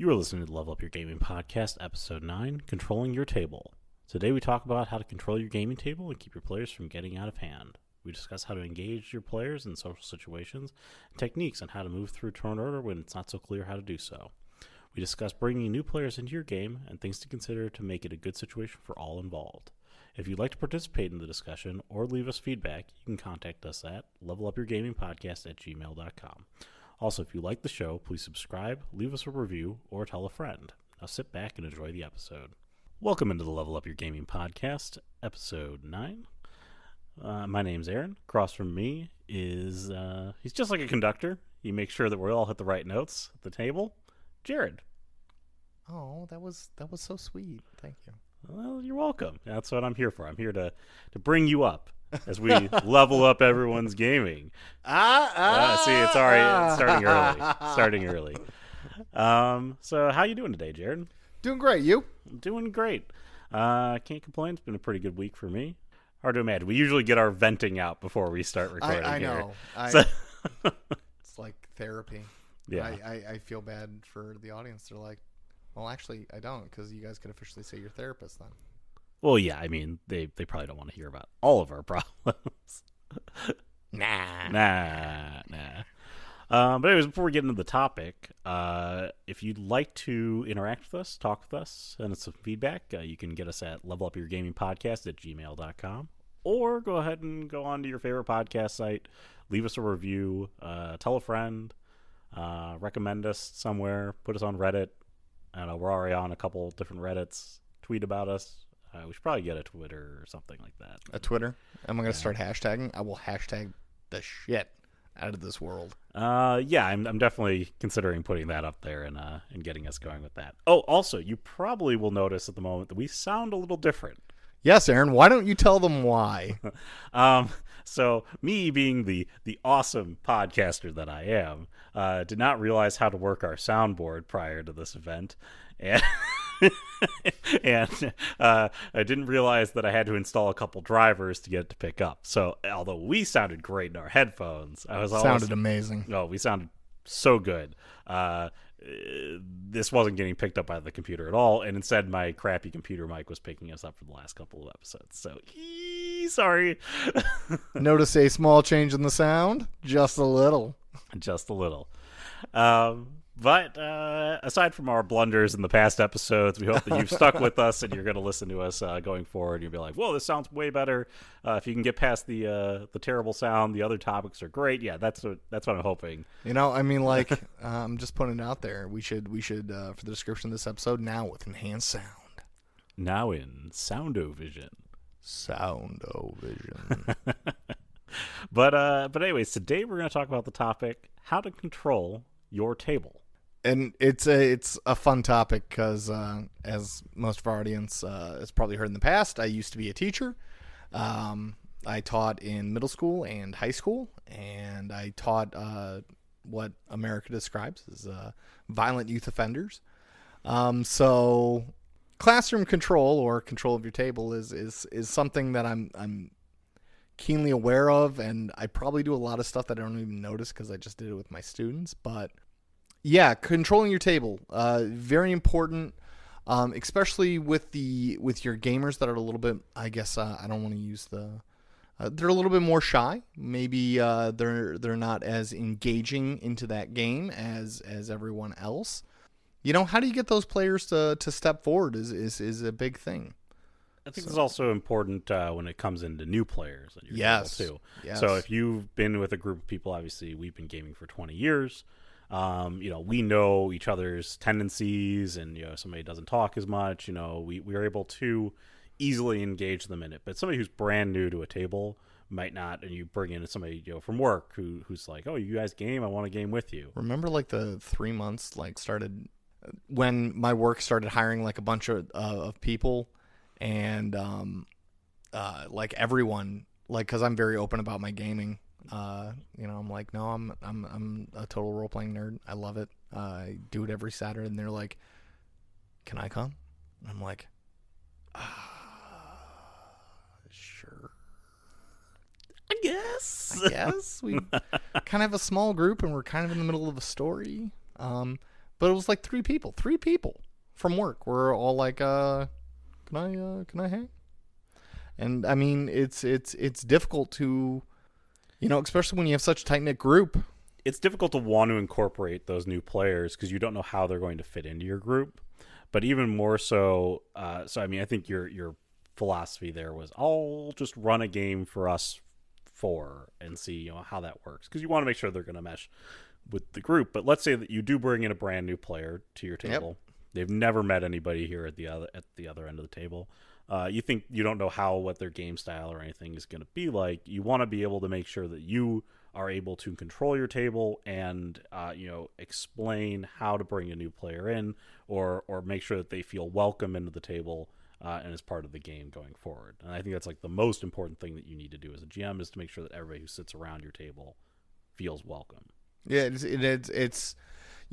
You are listening to the Level Up Your Gaming Podcast, Episode 9, Controlling Your Table. Today we talk about how to control your gaming table and keep your players from getting out of hand. We discuss how to engage your players in social situations, and techniques on how to move through turn order when it's not so clear how to do so. We discuss bringing new players into your game and things to consider to make it a good situation for all involved. If you'd like to participate in the discussion or leave us feedback, you can contact us at levelupyourgamingpodcast@gmail.com. Also, if you like the show, please subscribe, leave us a review, or tell a friend. Now sit back and enjoy the episode. Welcome into the Level Up Your Gaming Podcast, Episode 9. My name's Aaron. Across from me is, he's just like a conductor. He makes sure that we all hit the right notes at the table. Jared. Oh, that was so sweet. Thank you. Well, you're welcome. That's what I'm here for. I'm here to bring you up as we level up everyone's gaming. See, it's already starting early. So how you doing today, Jared? Doing great. You? Doing great. Can't complain. It's been a pretty good week for me. Hard to imagine. We usually get our venting out before we start recording. I here. know. It's like therapy. Yeah. I feel bad for the audience. They're like, well, actually, I don't, because you guys could officially say you're therapists then. Well, yeah. I mean, they probably don't want to hear about all of our problems. Nah. But anyways, before we get into the topic, if you'd like to interact with us, talk with us, send us some feedback, you can get us at levelupyourgamingpodcast@gmail.com, or go ahead and go on to your favorite podcast site, leave us a review, tell a friend, recommend us somewhere, put us on Reddit. I don't know, we're already on a couple different Reddits. Tweet about us. We should probably get a Twitter or something like that. A Twitter? Am I going to start hashtagging? I will hashtag the shit out of this world. Yeah, I'm definitely considering putting that up there and getting us going with that. Oh, also, you probably will notice at the moment that we sound a little different. Yes, Aaron. Why don't you tell them why? So me being the awesome podcaster that I am, did not realize how to work our soundboard prior to this event, and I didn't realize that I had to install a couple drivers to get it to pick up. So although we sounded great in our headphones, Sounded amazing. No, we sounded so good. This wasn't getting picked up by the computer at all, and instead my crappy computer mic was picking us up for the last couple of episodes. So, sorry. Notice a small change in the sound? Just a little. Just a little. But aside from our blunders in the past episodes, we hope that you've stuck with us and you're going to listen to us going forward. You'll be like, whoa, this sounds way better. If you can get past the terrible sound, the other topics are great. Yeah, that's what I'm hoping. You know, I mean, like, I'm just putting it out there. We should for the description of this episode, now with enhanced sound. Now in Sound-O-Vision. Sound-O-Vision. But anyways, today we're going to talk about the topic, how to control your table. And it's a fun topic because, as most of our audience has probably heard in the past, I used to be a teacher. I taught in middle school and high school, and I taught what America describes as violent youth offenders. So classroom control or control of your table is something that I'm keenly aware of, and I probably do a lot of stuff that I don't even notice because I just did it with my students. But yeah, controlling your table, very important, especially with your gamers that are a little bit, I guess, I don't want to use they're a little bit more shy. Maybe they're not as engaging into that game as everyone else. You know, how do you get those players to step forward is a big thing. I think it's also important when it comes into new players at your table too. Yes. So if you've been with a group of people, obviously we've been gaming for 20 years. We know each other's tendencies, and somebody doesn't talk as much. We are able to easily engage them in it. But somebody who's brand new to a table might not, and you bring in somebody from work who's like, "Oh, you guys game? I want to game with you." Remember, like the 3 months started when my work started hiring like a bunch of people, and like everyone, like, because I'm very open about my gaming. I'm like, no, I'm a total role playing nerd. I love it. I do it every Saturday, and they're like, "Can I come?" And I'm like, sure. I guess we kind of have a small group, and we're kind of in the middle of a story. But it was like three people from work. We're all like, can I hang? And I mean, it's difficult to, especially when you have such a tight knit group. It's difficult to want to incorporate those new players because you don't know how they're going to fit into your group. But even more so, I think your philosophy there was, I'll just run a game for us four and see how that works, because you want to make sure they're going to mesh with the group. But let's say that you do bring in a brand new player to your table. Yep. They've never met anybody here at the other end of the table. You don't know what their game style or anything is going to be like. You want to be able to make sure that you are able to control your table and explain how to bring a new player in, or make sure that they feel welcome into the table and as part of the game going forward. And I think that's like the most important thing that you need to do as a GM, is to make sure that everybody who sits around your table feels welcome. Yeah, it's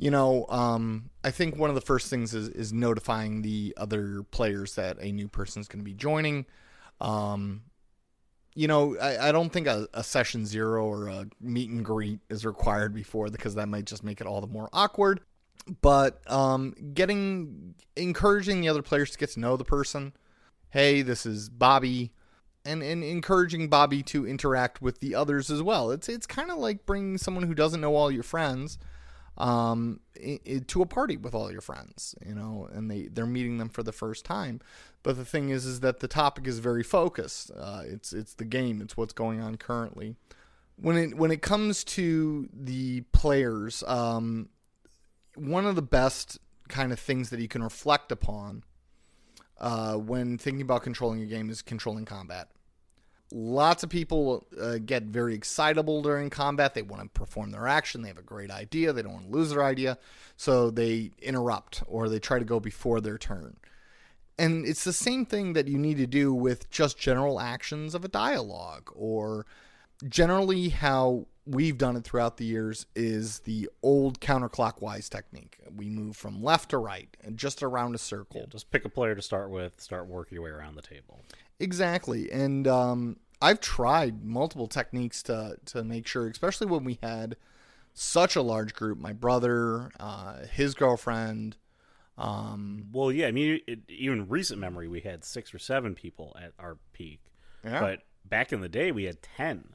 I think one of the first things is notifying the other players that a new person is going to be joining. I don't think a session 0 or a meet and greet is required before, because that might just make it all the more awkward. But encouraging the other players to get to know the person. Hey, this is Bobby. And encouraging Bobby to interact with the others as well. It's kind of like bringing someone who doesn't know all your friends to a party with all your friends, and they're meeting them for the first time. But the thing is that the topic is very focused. It's the game. It's what's going on currently. When it comes to the players, one of the best kind of things that you can reflect upon when thinking about controlling a game is controlling combat. Lots of people get very excitable during combat. They want to perform their action. They have a great idea. They don't want to lose their idea. So they interrupt, or they try to go before their turn. And it's the same thing that you need to do with just general actions of a dialogue, or generally how we've done it throughout the years is the old counterclockwise technique. We move from left to right and just around a circle. Yeah, just pick a player to start with, start working your way around the table. Exactly. And I've tried multiple techniques to make sure, especially when we had such a large group, my brother, his girlfriend. Well, yeah, I mean, even recent memory, we had 6 or 7 people at our peak. Yeah. But back in the day, we had 10.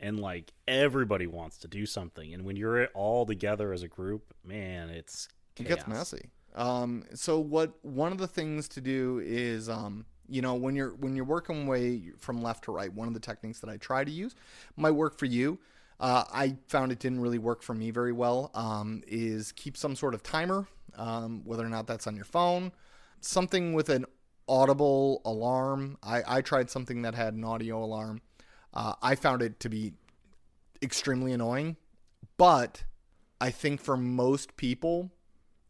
And, like, everybody wants to do something. And when you're all together as a group, man, it's chaos. It gets messy. So one of the things to do is, when you're working way from left to right, one of the techniques that I try to use might work for you. I found it didn't really work for me very well, is keep some sort of timer, whether or not that's on your phone, something with an audible alarm. I tried something that had an audio alarm. I found it to be extremely annoying, but I think for most people,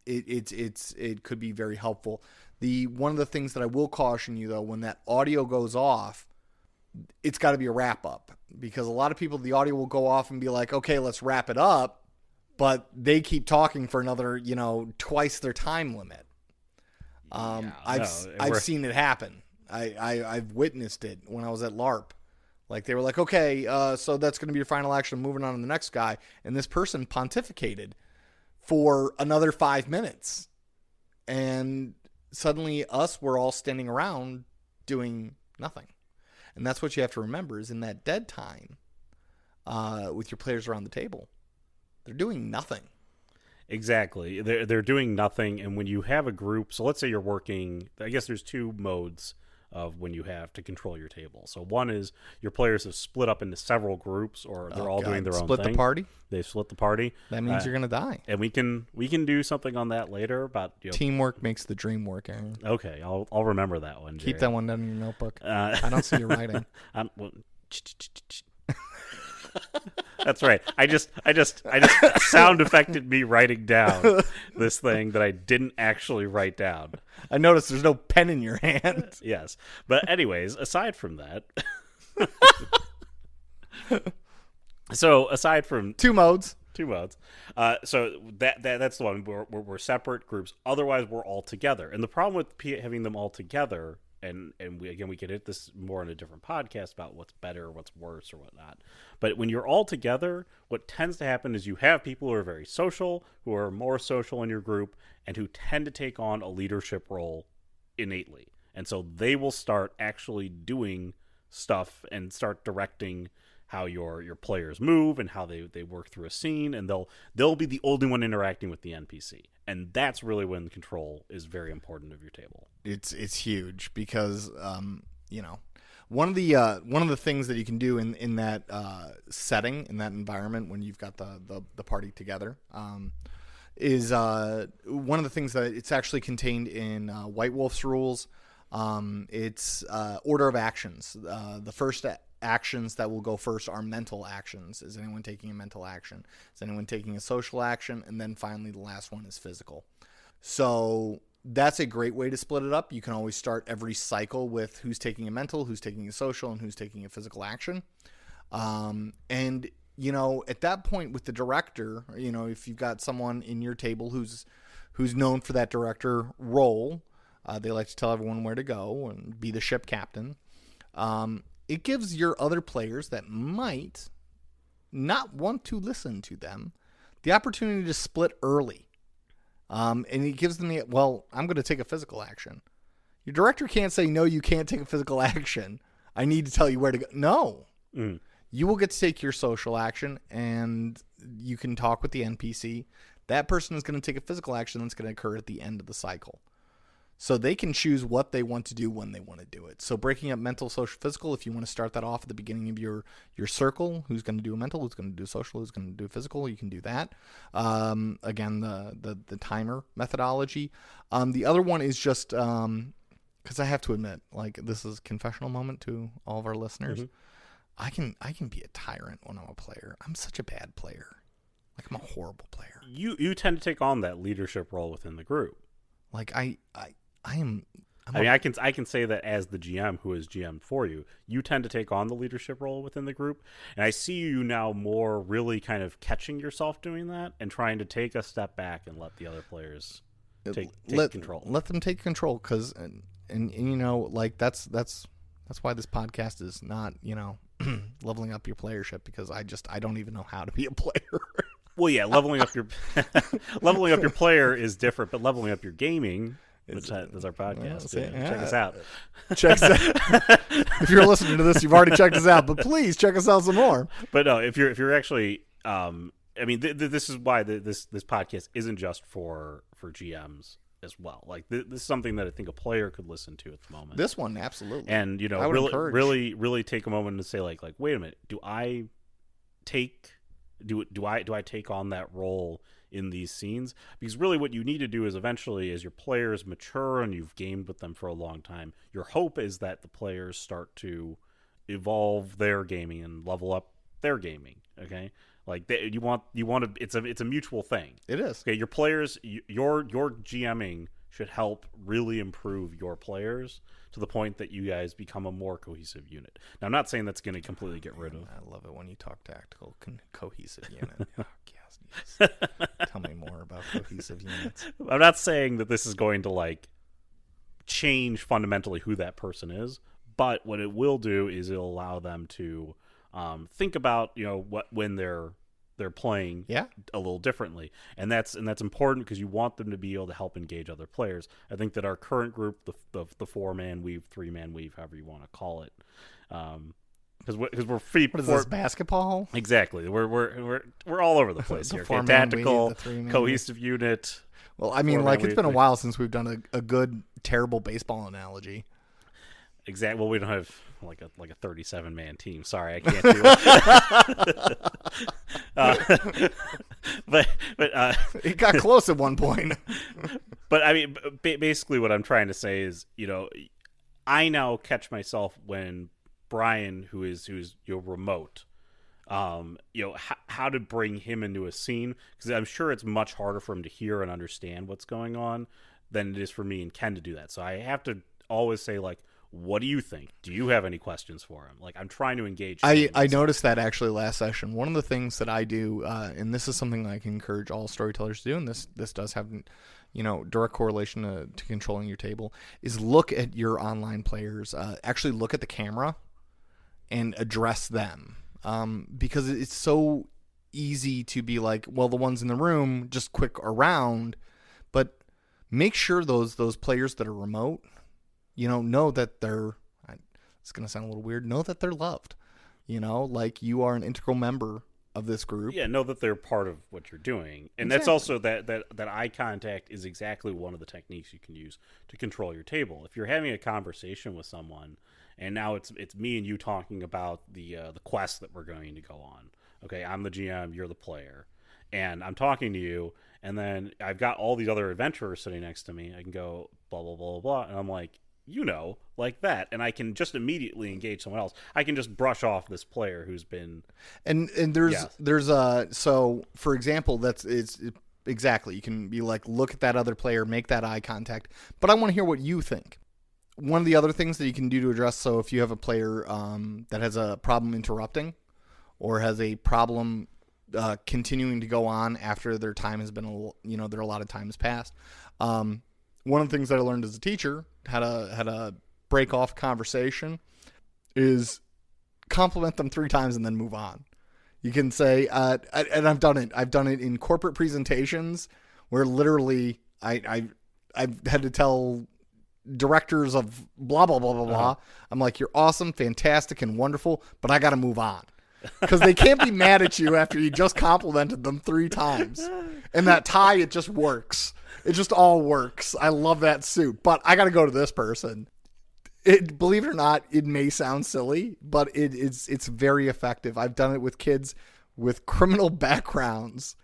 it could be very helpful. One of the things that I will caution you, though, when that audio goes off, it's got to be a wrap up, because a lot of people, the audio will go off and be like, okay, let's wrap it up, but they keep talking for another, twice their time limit. I've seen it happen. I've witnessed it when I was at LARP. Like, they were like, okay, so that's going to be your final action, moving on to the next guy. And this person pontificated for another 5 minutes. And suddenly we're all standing around doing nothing. And that's what you have to remember, is in that dead time with your players around the table, they're doing nothing. Exactly. They're doing nothing. And when you have a group, so let's say you're working, I guess there's 2 modes of when you have to control your table. So one is your players have split up into several groups, or they're all doing their own thing. Split the party? They've split the party. That means you're going to die. And we can do something on that later about teamwork makes the dream work, Aaron. Okay, I'll remember that one, Jerry. Keep that one down in your notebook. I don't see you writing. That's right. I just sound affected me writing down this thing that I didn't actually write down. I noticed there's no pen in your hand. Yes. But anyways, aside from that, so aside from two modes, so that's the one. We're separate groups. Otherwise, we're all together. And the problem with having them all together and we could hit this more in a different podcast about what's better, what's worse, or whatnot. But when you're all together, what tends to happen is you have people who are very social, who are more social in your group, and who tend to take on a leadership role innately. And so they will start actually doing stuff and start directing how your players move and how they work through a scene, and they'll be the only one interacting with the NPC. And that's really when control is very important of your table. It's huge because one of the things that you can do in that setting, in that environment, when you've got the party together, is one of the things that it's actually contained in White Wolf's rules. It's order of actions. The first actions that will go first are mental actions. Is anyone taking a mental action? Is anyone taking a social action? And then finally the last one is physical. So that's a great way to split it up. You can always start every cycle with who's taking a mental, who's taking a social, and who's taking a physical action. And at that point with the director, if you've got someone in your table who's known for that director role, they like to tell everyone where to go and be the ship captain. It gives your other players that might not want to listen to them the opportunity to split early. And it gives them I'm going to take a physical action. Your director can't say, no, you can't take a physical action. I need to tell you where to go. No. You will get to take your social action, and you can talk with the NPC. That person is going to take a physical action that's going to occur at the end of the cycle. So they can choose what they want to do when they want to do it. So breaking up mental, social, physical, if you want to start that off at the beginning of your circle, who's going to do a mental, who's going to do social, who's going to do physical, you can do that. Again, the timer methodology. The other one is just, because I have to admit, this is a confessional moment to all of our listeners. Mm-hmm. I can be a tyrant when I'm a player. I'm such a bad player. I'm a horrible player. You tend to take on that leadership role within the group. I am. I can say that as the GM who is GM for you, you tend to take on the leadership role within the group, and I see you now more really kind of catching yourself doing that and trying to take a step back and let the other players take control. Let them take control, because that's why this podcast is not leveling up your playership, because I don't even know how to be a player. Well, yeah, leveling up your player is different, but leveling up your gaming. Which is our podcast. Check us out. Check us out. If you're listening to this, you've already checked us out, but please check us out some more. But no, if you're actually, this is why this podcast isn't just for GMs as well. This is something that I think a player could listen to at the moment. This one, absolutely. And really take a moment to say wait a minute, do I take on that role in these scenes? Because really what you need to do is eventually, as your players mature and you've gamed with them for a long time, your hope is that the players start to evolve their gaming and level up their gaming. Okay, you want to. It's a mutual thing. It is. Okay, your players, your GMing should help really improve your players to the point that you guys become a more cohesive unit. Now, I'm not saying that's going to completely get rid of. I love it when you talk tactical cohesive unit. Oh, yes. Tell me more about cohesive units. I'm not saying that this is going to change fundamentally who that person is, but what it will do is it'll allow them to think about when they're playing a little differently, and that's important because you want them to be able to help engage other players. I think that our current group, the 4-man weave, 3-man weave, however you want to call it, because we're free. What is this, basketball? Exactly. We're all over the place here. Okay? Tactical, cohesive unit. Well, it's been a while since we've done a good terrible baseball analogy. Exactly. Well, we don't have like a 37-man team. Sorry, I can't do it. But it got close at one point. But basically, what I'm trying to say is, I now catch myself when Brian, who's remote, how to bring him into a scene, because I'm sure it's much harder for him to hear and understand what's going on than it is for me and Ken to do that. So I have to always say what do you think? Do you have any questions for him? I'm trying to engage. I noticed that actually last session. One of the things that I do, and this is something I can encourage all storytellers to do, and this does have, direct correlation to controlling your table, is look at your online players. Actually look at the camera and address them. Because it's so easy to be like, well, the ones in the room, just quick around. But make sure those players that are remote, know that they're, it's going to sound a little weird, know that they're loved. Like you are an integral member of this group. Yeah, know that they're part of what you're doing. And Exactly. that's also that eye contact is exactly one of the techniques you can use to control your table. If you're having a conversation with someone and now it's me and you talking about the quest that we're going to go on. Okay, I'm the GM, you're the player. And I'm talking to you, and then I've got all these other adventurers sitting next to me. I can go blah blah blah blah, and I'm like, like that, and I can just immediately engage someone else. I can just brush off this player who's been and there's so for example, it's exactly, you can be like, look at that other player, make that eye contact, but I want to hear what you think. One of the other things that you can do to address, so if you have a player that has a problem interrupting or has a problem continuing to go on after their time has been their allotted time has passed, one of the things that I learned as a teacher, how to break off conversation, is compliment them 3 times and then move on. You can say, and I've done it. I've done it in corporate presentations where literally I've had to tell directors of blah blah blah blah blah. I'm like, you're awesome, fantastic, and wonderful, but I got to move on. Because they can't be mad at you after you just complimented them 3 times. And that tie, it just works. It just all works. I love that suit. But I got to go to this person. Believe it or not, it may sound silly, but it's very effective. I've done it with kids with criminal backgrounds,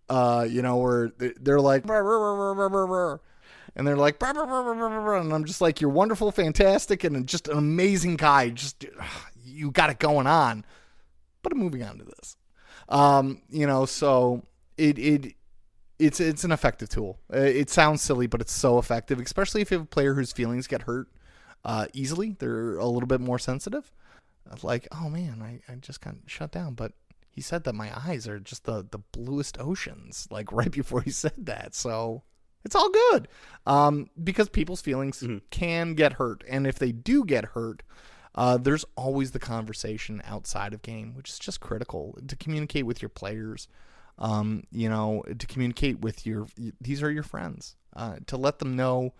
where they're like, and they're like, and I'm just like, you're wonderful, fantastic, and just an amazing guy. Just, you got it going on. But I'm moving on to this. So it's an effective tool. It sounds silly, but it's so effective, especially if you have a player whose feelings get hurt easily. They're a little bit more sensitive. Like, oh man, I just got shut down. But he said that my eyes are just the bluest oceans, like right before he said that. So it's all good. Because people's feelings can get hurt. And if they do get hurt, there's always the conversation outside of game, which is just critical to communicate with your players, to communicate with these are your friends, to let them know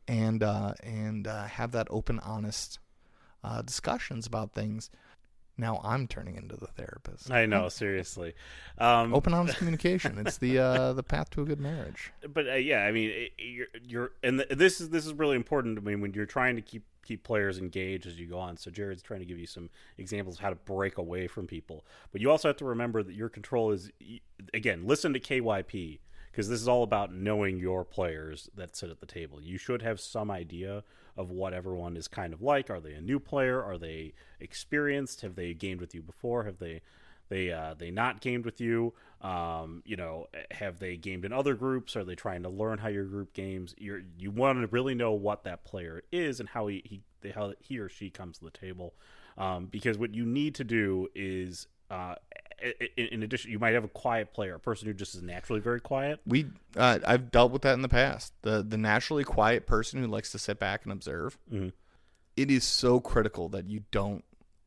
and have that open, honest discussions about things. Now I'm turning into the therapist. I know, seriously. Open, honest communication. It's the path to a good marriage. But yeah, I mean, this is really important. I mean, when you're trying to keep players engaged as you go on. So Jared's trying to give you some examples of how to break away from people. But you also have to remember that your control is, again, listen to KYP, because this is all about knowing your players that sit at the table. You should have some idea of what everyone is kind of like. Are they a new player? Are they experienced? Have they gamed with you before? Have they not gamed with you? Have they gamed in other groups? Are they trying to learn how your group games? You want to really know what that player is and how he or she comes to the table, because what you need to do is, in addition, you might have a quiet player, a person who just is naturally very quiet. I've dealt with that in the past. The naturally quiet person who likes to sit back and observe. Mm-hmm. It is so critical that you don't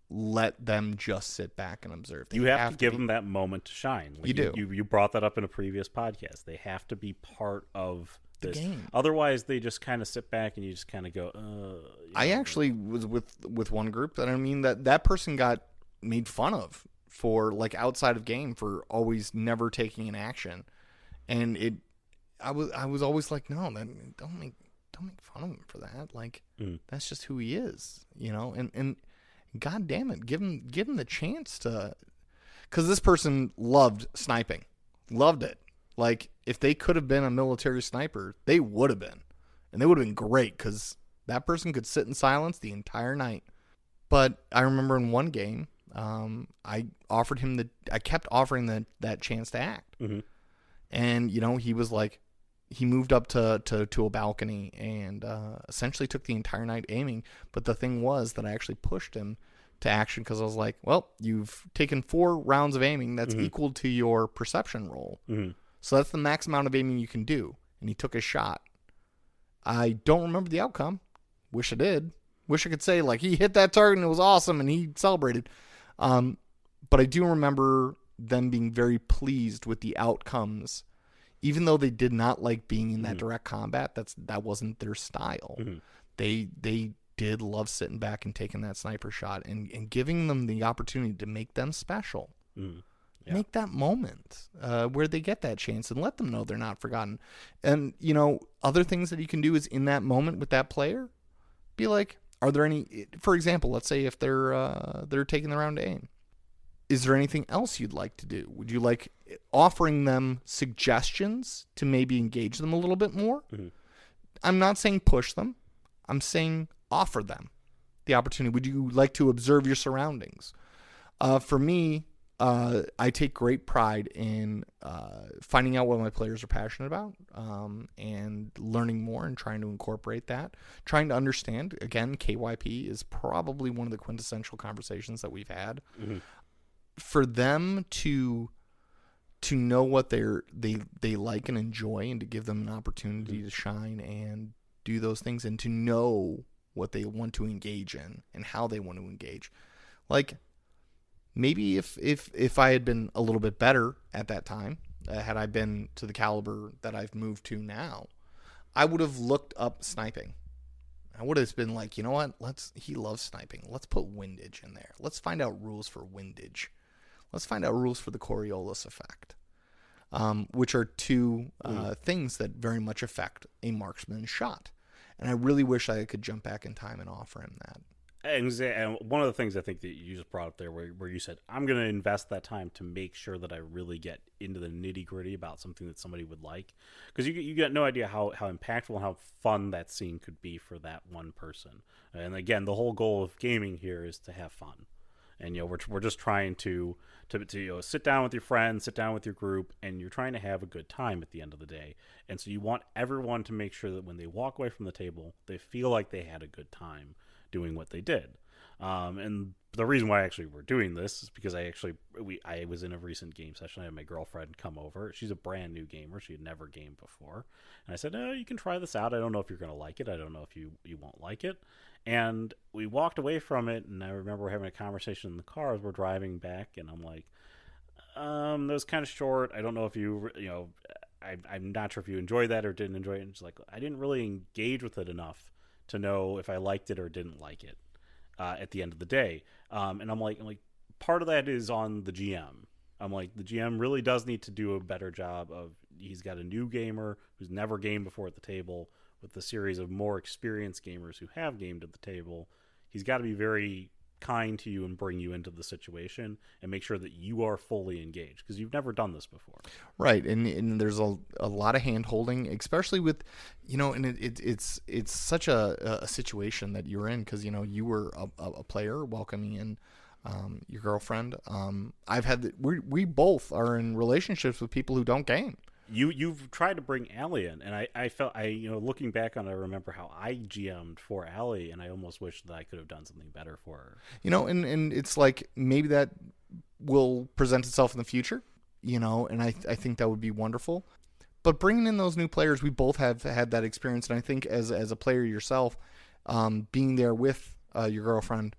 let them just sit back and observe. You have to give them that moment to shine. You do. You brought that up in a previous podcast. They have to be part of the game. Otherwise, they just kind of sit back and you just kind of go, I actually was with one group that that person got made fun of for, like, outside of game, for always never taking an action. And I was always like, no, then don't make fun of him for that. Like, that's just who he is, and God damn it, give him the chance to, because this person loved sniping, loved it. Like, if they could have been a military sniper, they would have been, and they would have been great, because that person could sit in silence the entire night. But I remember in one game, I kept offering that chance to act, and he was like, he moved up to a balcony and essentially took the entire night aiming. But the thing was that I actually pushed him to action, because I was like, well, you've taken 4 rounds of aiming. That's equal to your perception roll. So that's the max amount of aiming you can do. and he took his shot. I don't remember the outcome. Wish I did. Wish I could say, like, he hit that target and it was awesome and he celebrated. But I do remember them being very pleased with the outcomes, even though they did not like being in that direct combat. That wasn't their style. They did love sitting back and taking that sniper shot and giving them the opportunity to make them special. Yeah. Make that moment where they get that chance and let them know they're not forgotten. And, other things that you can do is in that moment with that player, be like, are there any, for example, let's say if they're taking the round to aim, is there anything else you'd like to do? Would you like offering them suggestions to maybe engage them a little bit more? I'm not saying push them. I'm saying offer them the opportunity. Would you like to observe your surroundings? For me, I take great pride in finding out what my players are passionate about and learning more and trying to incorporate that. Trying to understand. Again, KYP is probably one of the quintessential conversations that we've had. For them to know what they like and enjoy, and to give them an opportunity to shine and do those things, and to know what they want to engage in and how they want to engage. Like, maybe if I had been a little bit better at that time, had I been to the caliber that I've moved to now, I would have looked up sniping. I would have been like, you know what? He loves sniping. Let's put windage in there. Let's find out rules for windage. Let's find out rules for the Coriolis effect, which are two things that very much affect a marksman's shot. And I really wish I could jump back in time and offer him that. And one of the things I think that you just brought up there where you said, I'm going to invest that time to make sure that I really get into the nitty gritty about something that somebody would like. Because you get no idea how impactful and how fun that scene could be for that one person. And again, the whole goal of gaming here is to have fun. And, we're just trying to sit down with your friends, sit down with your group, and you're trying to have a good time at the end of the day. And so you want everyone to make sure that when they walk away from the table, they feel like they had a good time doing what they did. And the reason why actually we're doing this is because I was in a recent game session. I had my girlfriend come over. She's a brand new gamer. She had never gamed before. And I said, you can try this out. I don't know if you're going to like it. I don't know if you won't like it. And we walked away from it, and I remember having a conversation in the car as we're driving back, and I'm like, that was kind of short. I don't know if I'm not sure if you enjoyed that or didn't enjoy it. And she's like, I didn't really engage with it enough to know if I liked it or didn't like it at the end of the day. And I'm like, part of that is on the GM. I'm like, the GM really does need to do a better job of, he's got a new gamer who's never gamed before at the table with a series of more experienced gamers who have gamed at the table. He's got to be very kind to you and bring you into the situation and make sure that you are fully engaged, because you've never done this before. Right. And there's a lot of hand holding, especially with, and it's such a situation that you're in, because, you were a player welcoming in your girlfriend. We both are in relationships with people who don't game. You've tried to bring Allie in, and I felt, looking back on it, I remember how I GM'd for Allie, and I almost wish that I could have done something better for her. And it's like, maybe that will present itself in the future, and I think that would be wonderful. But bringing in those new players, we both have had that experience, and I think as a player yourself, being there with your girlfriend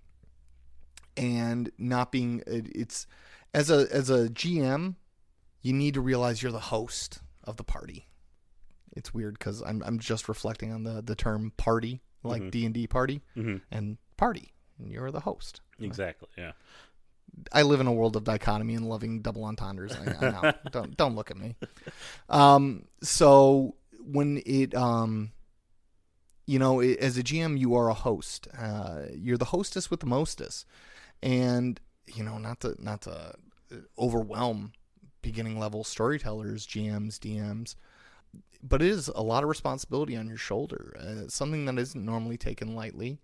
and not being, it's as a GM, you need to realize you're the host of the party. It's weird because I'm just reflecting on the term party, like D&D party, and party, and you're the host. Exactly, yeah. I live in a world of dichotomy and loving double entendres. I know. Don't look at me. So when it, as a GM, you are a host. You're the hostess with the mostess, and not to overwhelm beginning level storytellers, GMs, DMs, but it is a lot of responsibility on your shoulder. Something that isn't normally taken lightly.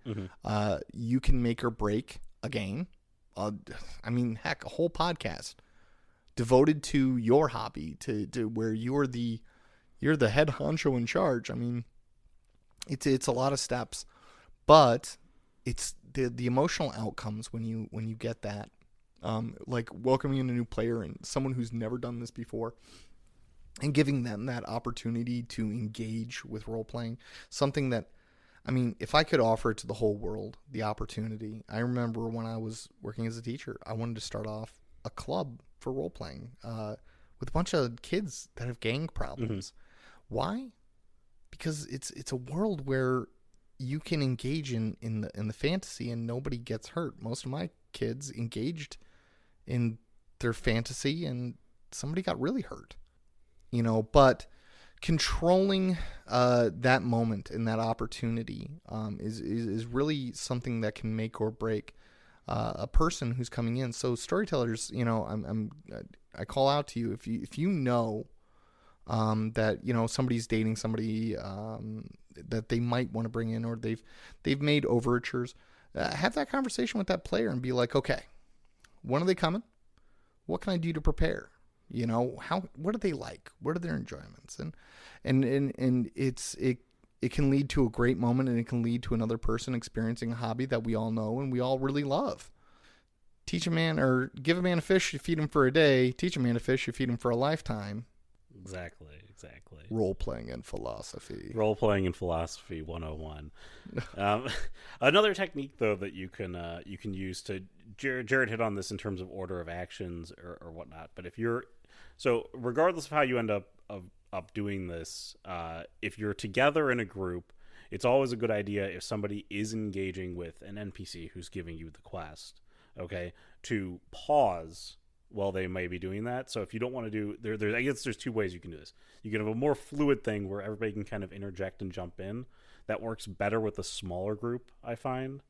You can make or break a game. Heck, a whole podcast devoted to your hobby, to where you're the head honcho in charge. It's a lot of steps, but it's the emotional outcomes when you get that. Like welcoming in a new player and someone who's never done this before. and giving them that opportunity to engage with role playing. Something that, I mean, if I could offer it to the whole world, the opportunity. I remember when I was working as a teacher, I wanted to start off a club for role playing with a bunch of kids that have gang problems. Why? Because it's a world where you can engage in the fantasy and nobody gets hurt. Most of my kids engaged in their fantasy and somebody got really hurt. But controlling that moment and that opportunity is really something that can make or break a person who's coming in. So storytellers, I call out to you if you know that somebody's dating somebody that they might want to bring in, or they've made overtures, have that conversation with that player and be like, okay, when are they coming? What can I do to prepare? What do they like? What are their enjoyments? And it can lead to a great moment, and it can lead to another person experiencing a hobby that we all know and we all really love. Teach a man, or give a man a fish, you feed him for a day. Teach a man a fish, you feed him for a lifetime. Exactly. Role-playing and philosophy. Role-playing and philosophy 101. Another technique, though, that you can use to... Jared hit on this in terms of order of actions or whatnot, but so regardless of how you end up doing this, if you're together in a group, it's always a good idea if somebody is engaging with an NPC who's giving you the quest, okay, to pause while they may be doing that. So if you don't want to do, I guess there's two ways you can do this. You can have a more fluid thing where everybody can kind of interject and jump in. That works better with a smaller group, I find,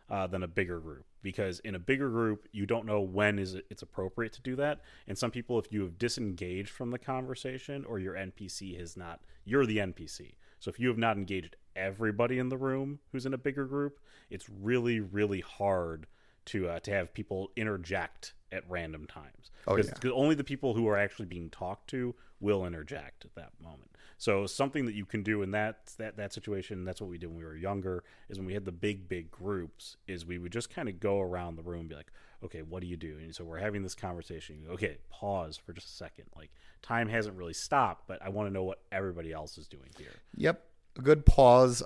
than a bigger group. Because in a bigger group, you don't know when it's appropriate to do that. And some people, if you have disengaged from the conversation, or your NPC has not, you're the NPC. So if you have not engaged everybody in the room who's in a bigger group, it's really, really hard to have people interject at random times. Because only the people who are actually being talked to will interject at that moment. So something that you can do in that situation, that's what we did when we were younger, is when we had the big groups, is we would just kind of go around the room and be like, okay, what do you do? And so we're having this conversation. You go, okay, pause for just a second. Like, time hasn't really stopped, but I want to know what everybody else is doing here. Yep, a good pause.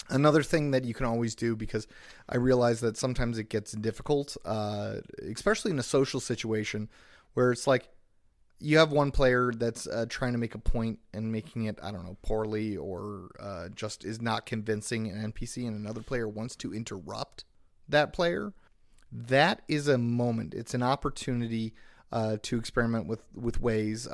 Another thing that you can always do, because I realize that sometimes it gets difficult, especially in a social situation where it's like you have one player that's trying to make a point and making it, I don't know, poorly, or just is not convincing an NPC, and another player wants to interrupt that player. That is a moment. It's an opportunity to experiment with ways.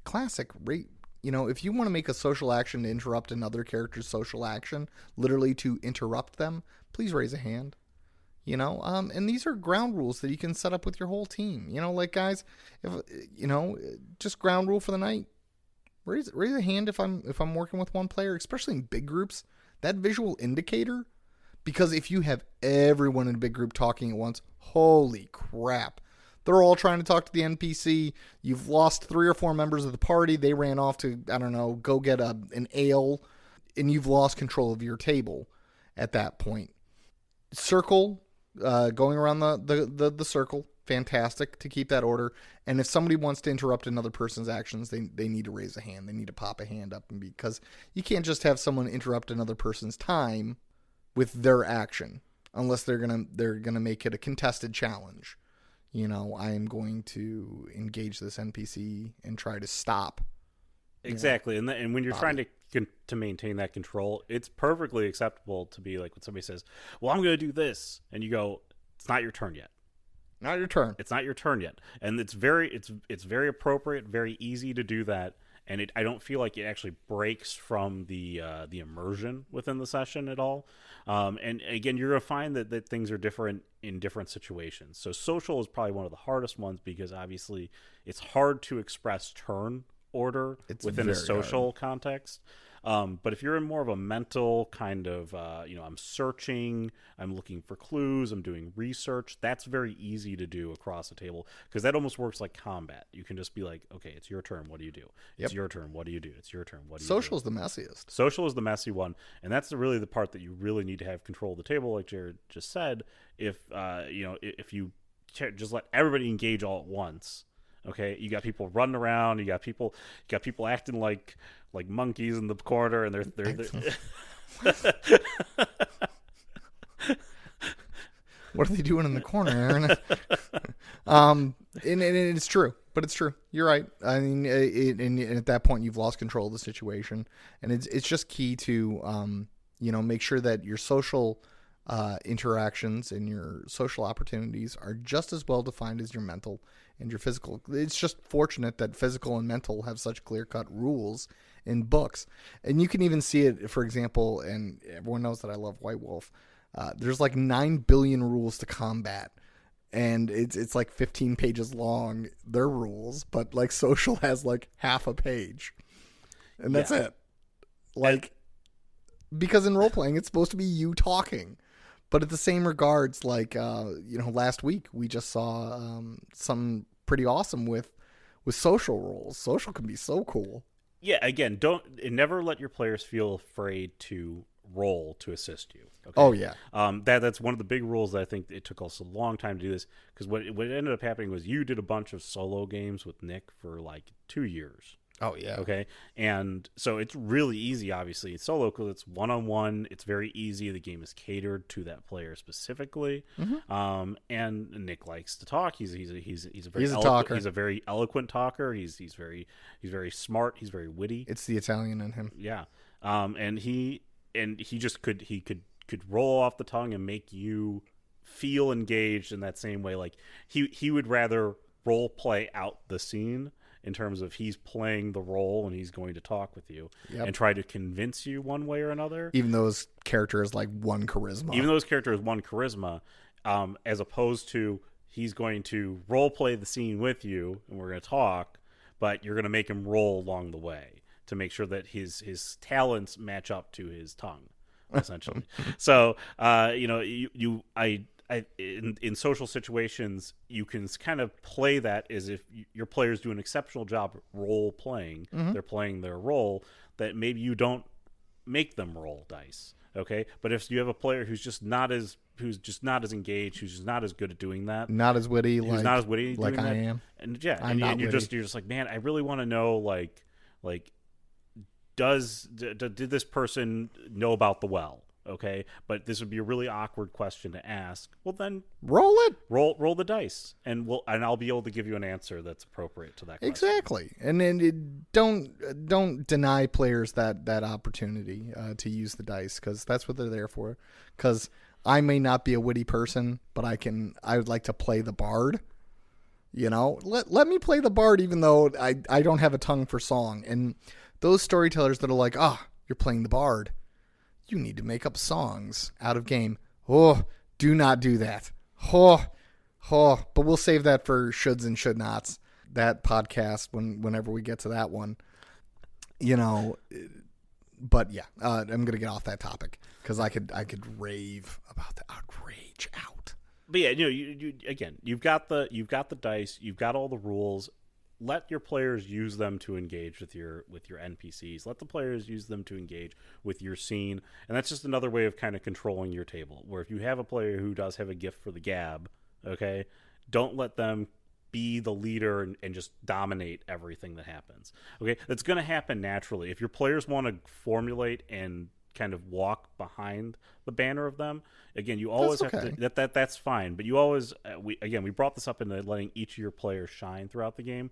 Classic, right? If you want to make a social action to interrupt another character's social action, literally to interrupt them, please raise a hand. And these are ground rules that you can set up with your whole team. Like, guys, if just ground rule for the night. Raise a hand if I'm working with one player, especially in big groups. That visual indicator, because if you have everyone in a big group talking at once, holy crap. They're all trying to talk to the NPC. You've lost 3 or 4 members of the party. They ran off to, I don't know, go get an ale, and you've lost control of your table at that point. Circle, going around the circle, fantastic to keep that order. And if somebody wants to interrupt another person's actions, they need to raise a hand. They need to pop a hand up, because you can't just have someone interrupt another person's time with their action unless they're gonna make it a contested challenge. I am going to engage this NPC and try to stop. Exactly. And when you're trying to maintain that control, it's perfectly acceptable to be like, when somebody says, well, I'm going to do this. And you go, it's not your turn yet. Not your turn. It's not your turn yet. And it's very appropriate, very easy to do that. And I don't feel like it actually breaks from the immersion within the session at all. And again, you're going to find that things are different in different situations. So social is probably one of the hardest ones, because obviously it's hard to express turn order within a social context. But if you're in more of a mental kind of, I'm searching, I'm looking for clues, I'm doing research, that's very easy to do across a table, because that almost works like combat. You can just be like, okay, it's your turn, what do you do? It's your turn, what do you do? It's your turn, what do you do? Social is the messiest. Social is the messy one, and that's really the part that you really need to have control of the table, like Jared just said. If you just let everybody engage all at once, Okay, you got people running around. You got people acting like monkeys in the corner, and they're What are they doing in the corner, Aaron? And it's true, but it's true. You're right. I mean, and at that point, you've lost control of the situation, and it's just key to make sure that your social interactions and your social opportunities are just as well defined as your mental and your physical. It's just fortunate that physical and mental have such clear-cut rules in books, and you can even see it, for example. And everyone knows that I love White Wolf. There's like 9 billion rules to combat, and it's like 15 pages long, their rules, but like social has like half a page, and that's it. Like, because in role playing, it's supposed to be you talking, but at the same regards, like last week we just saw some pretty awesome with social roles. Social can be so cool. Yeah, again, never let your players feel afraid to roll to assist you. Okay? Oh yeah. That's one of the big rules that I think it took us a long time to do this, because what ended up happening was you did a bunch of solo games with Nick for like 2 years. Oh yeah. Okay, and so it's really easy. Obviously, it's solo because it's one-on-one. It's very easy. The game is catered to that player specifically. Mm-hmm. And Nick likes to talk. He's a talker. He's a very eloquent talker. He's very smart. He's very witty. It's the Italian in him. Yeah. And he just could roll off the tongue and make you feel engaged in that same way. Like he would rather role play out the scene, in terms of he's playing the role and he's going to talk with you and try to convince you one way or another. Even though his character is like one charisma. As opposed to he's going to role play the scene with you and we're going to talk, but you're going to make him roll along the way to make sure that his talents match up to his tongue, essentially. So, in social situations, you can kind of play that as if your players do an exceptional job role playing. Mm-hmm. They're playing their role, that maybe you don't make them roll dice. Okay, but if you have a player who's just not as engaged, who's just not as good at doing that, not as witty, like I am, and you're just like, man, I really want to know, like, did this person know about the well? Okay, but this would be a really awkward question to ask. Well, then roll the dice, and I'll be able to give you an answer that's appropriate to that question. Exactly. And then don't deny players that opportunity to use the dice, because that's what they're there for. Because I may not be a witty person, but I would like to play the bard. Let me play the bard, even though I don't have a tongue for song. And those storytellers that are like, you're playing the bard, you need to make up songs out of game. Oh, do not do that. But we'll save that for shoulds and should nots. That podcast, whenever we get to that one, But yeah, I'm gonna get off that topic because I could rave about the outrage out. But yeah, you've got the dice, you've got all the rules. Let your players use them to engage with your NPCs. Let the players use them to engage with your scene, and that's just another way of kind of controlling your table. Where if you have a player who does have a gift for the gab, okay, don't let them be the leader and just dominate everything that happens. Okay, that's going to happen naturally. If your players want to formulate and kind of walk behind the banner of them, again, you always have to. That's fine, but you always we brought this up into letting each of your players shine throughout the game.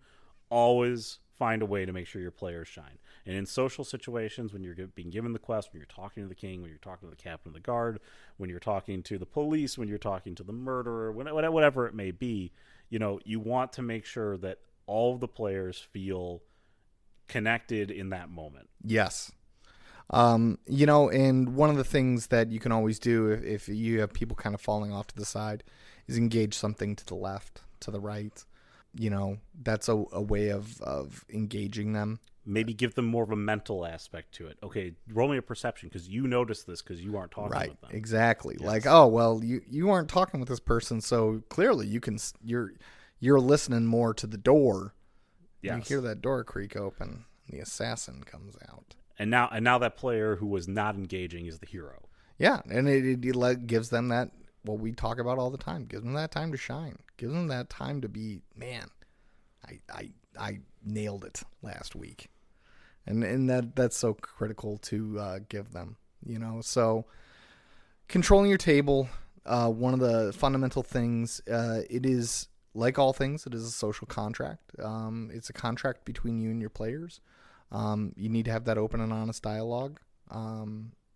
Always find a way to make sure your players shine. And in social situations, when you're being given the quest, when you're talking to the king, when you're talking to the captain of the guard, when you're talking to the police, when you're talking to the murderer, whatever it may be, you want to make sure that all of the players feel connected in that moment. Yes. And one of the things that you can always do if you have people kind of falling off to the side is engage something to the left, to the right. That's a way of engaging them. Maybe give them more of a mental aspect to it. Okay, roll me a perception because you noticed this because you aren't talking with them. Exactly. Yes. Like, oh well, you aren't talking with this person, so clearly you're listening more to the door. Yes. You hear that door creak open, and the assassin comes out. And now that player who was not engaging is the hero. Yeah, and it gives them that. What we talk about all the time. Gives them that time to shine. Gives them that time to be, man, I nailed it last week, and that's so critical to give them. So controlling your table, one of the fundamental things. It is like all things. It is a social contract. It's a contract between you and your players. You need to have that open and honest dialogue.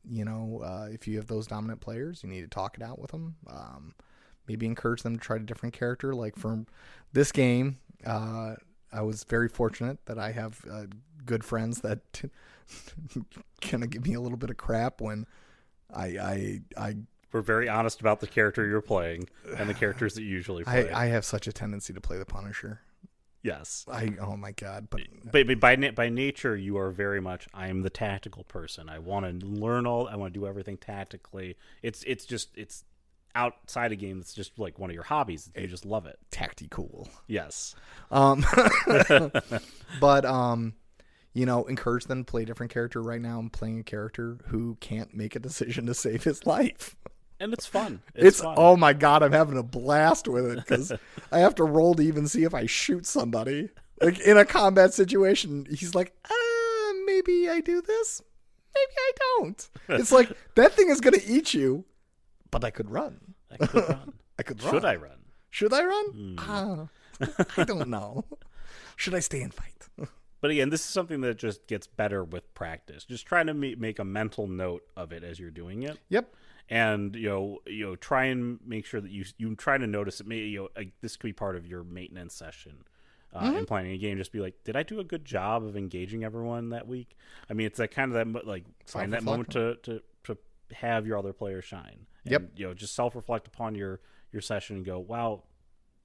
If you have those dominant players, you need to talk it out with them. Maybe encourage them to try a different character. Like for this game, I was very fortunate that I have good friends that kind of give me a little bit of crap when I we're very honest about the character you're playing and the characters that you usually play. I have such a tendency to play the Punisher. Yes. Oh my God. But by nature, you are very much, I'm the tactical person. I want to learn I want to do everything tactically. It's outside a game. It's just like one of your hobbies. You just love it. Tactical. Yes. But, encourage them to play a different character. Right now I'm playing a character who can't make a decision to save his life. And it's fun. It's fun. Oh my God, I'm having a blast with it because I have to roll to even see if I shoot somebody. Like in a combat situation, he's like, maybe I do this, maybe I don't. It's like that thing is going to eat you, but I could run. I could run. I could run. Should I run? Should I run? I don't know. Should I stay and fight? But again, this is something that just gets better with practice. Just trying to make a mental note of it as you're doing it. Yep. And try and make sure that you try to notice it. Maybe this could be part of your maintenance session in planning a game. Just be like, did I do a good job of engaging everyone that week? I mean, it's that kind of that like find that moment to have your other players shine. And, yep. Just self-reflect upon your session and go, wow,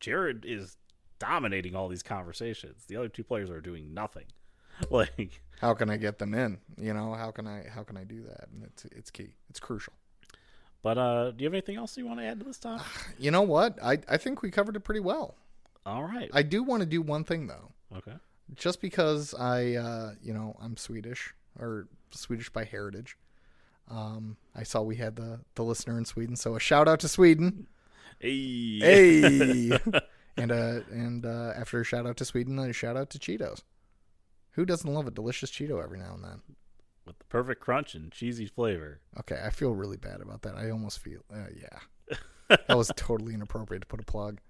Jared is dominating all these conversations. The other two players are doing nothing. Like, how can I get them in? How can I do that? And it's key. It's crucial. But do you have anything else you want to add to this topic? You know what? I think we covered it pretty well. All right. I do want to do one thing though. Okay. Just because I'm Swedish or Swedish by heritage. I saw we had the listener in Sweden, so a shout out to Sweden. Hey. And after a shout out to Sweden, a shout out to Cheetos. Who doesn't love a delicious Cheeto every now and then? With the perfect crunch and cheesy flavor. Okay, I feel really bad about that. I almost feel, yeah. That was totally inappropriate to put a plug.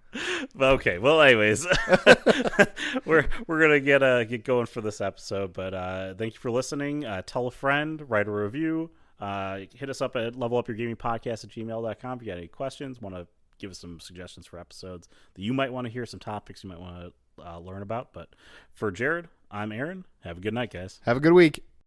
Okay, well, anyways, we're gonna get going for this episode. But thank you for listening. Tell a friend, write a review. Hit us up at levelupyourgamingpodcast@gmail.com if you got any questions. Want to give us some suggestions for episodes that you might want to hear, some topics you might want to learn about. But for Jared, I'm Aaron. Have a good night, guys. Have a good week.